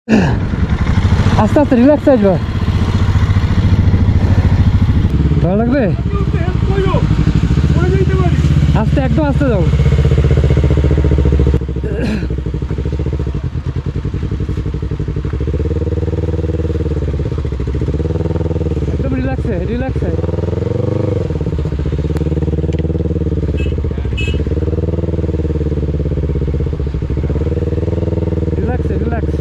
আস্তে আস্তে রিল্যাক্স আসবে, ভালো লাগবে। আস্তে, একদম আস্তে যাও। একদম রিল্যাক্সে রিল্যাক্সে। রিল্যাক্সে রিল্যাক্স।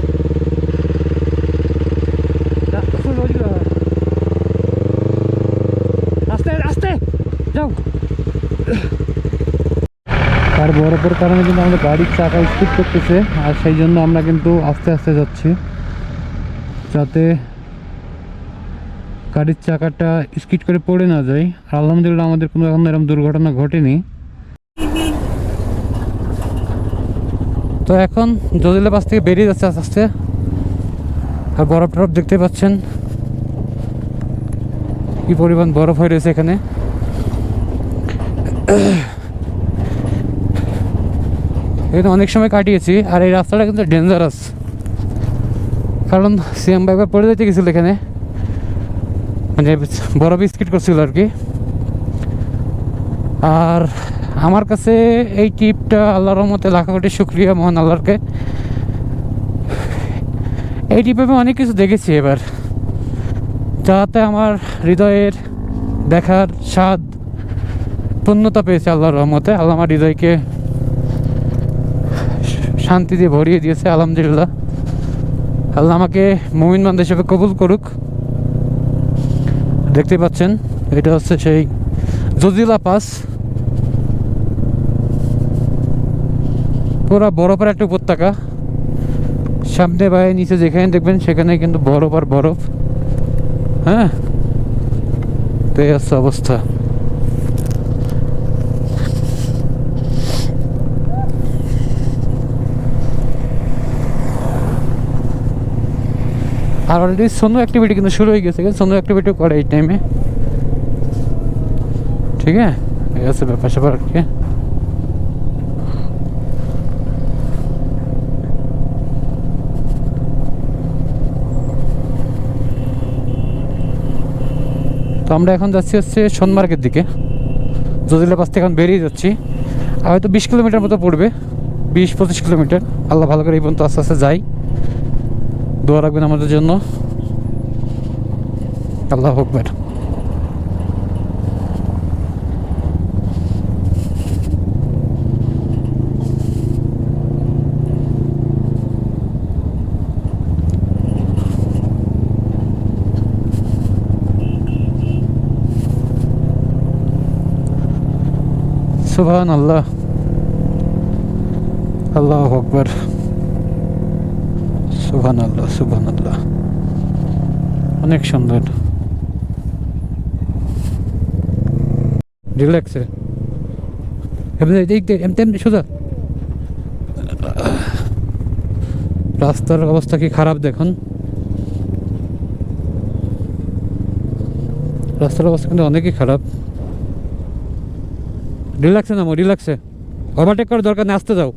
আস্তে আস্তে যাও। আর বরফের কারণে কিন্তু আমাদের গাড়ির চাকা স্কিড করতেছে, আর সেই জন্য আমরা কিন্তু আস্তে আস্তে যাচ্ছি যাতে গাড়ির চাকাটা স্কিড করে পড়ে না যায়। আর আলহামদুলিল্লাহ আমাদের কোনো এখন এরকম দুর্ঘটনা ঘটেনি। তো এখন জজিলা পাস থেকে বেরিয়ে যাচ্ছে আস্তে আস্তে। আর বরফ টরফ দেখতে পাচ্ছেন কি পরিমাণ বরফ হয়ে রয়েছে এখানে। এখানে অনেক সময় কাটিয়েছি। আর এই রাস্তাটা কিন্তু ডেঞ্জারাস, কারণ সিএম বাইকবার পড়ে যেতে গেছিল এখানে, মানে বরফ স্কিড করছিল আর কি। আর আমার কাছে এই ট্রিপটা আল্লাহর রহমতে লাখ কোটি শুকরিয়া মহান আল্লাহকে। এই ট্রিপে আমি অনেক কিছু দেখেছি এবার, যাতে আমার হৃদয়ের দেখার স্বাদ পূর্ণতা পেয়েছে আল্লাহর রহমতে। আল্লাহ আমার হৃদয়কে শান্তি দিয়ে ভরিয়ে দিয়েছে আলহামদুলিল্লাহ। আল্লাহ আমাকে মুমিন বান্দা হিসেবে কবুল করুক। দেখতে পাচ্ছেন এটা হচ্ছে সেই জজিলা পাস, পুরা বরফের একটা উপত্যকা। সামনে বাইরে নিচে যেখানে দেখবেন সেখানে কিন্তু বরফ আর বরফ। হ্যাঁ, তো এই হচ্ছে অবস্থা। আর অলরেডি সোনো অ্যাক্টিভিটি কিন্তু শুরু হয়ে গেছে, সোনো অ্যাক্টিভিটিও করে এই টাইমে। ঠিক আছে ব্যাপার স্যাপার আর কি। তো আমরা এখন যাচ্ছি হচ্ছে সোনমার্গের দিকে। জজিলা পাস থেকে এখন বেরিয়ে যাচ্ছি। আর হয়তো 20 কিলোমিটার মতো পড়বে, 20-25 কিলোমিটার। আল্লাহ ভালো করে এই পর্যন্ত আস্তে আস্তে যাই। দোয়া রাখবেন আমাদের জন্য। আল্লাহু আকবার। সুবহানাল্লাহ, আল্লাহু আকবার, সুবহানাল্লাহ সুবহানাল্লাহ। অনেক সুন্দর, রিল্যাক্সে এমনি সোজা। রাস্তার অবস্থা কি খারাপ দেখুন, রাস্তার অবস্থা কিন্তু অনেকই খারাপ। রিল্যাক্সে নামো, রিল্যাক্সে। ওভারটেক করার দরকার নেই, আসতে যাও।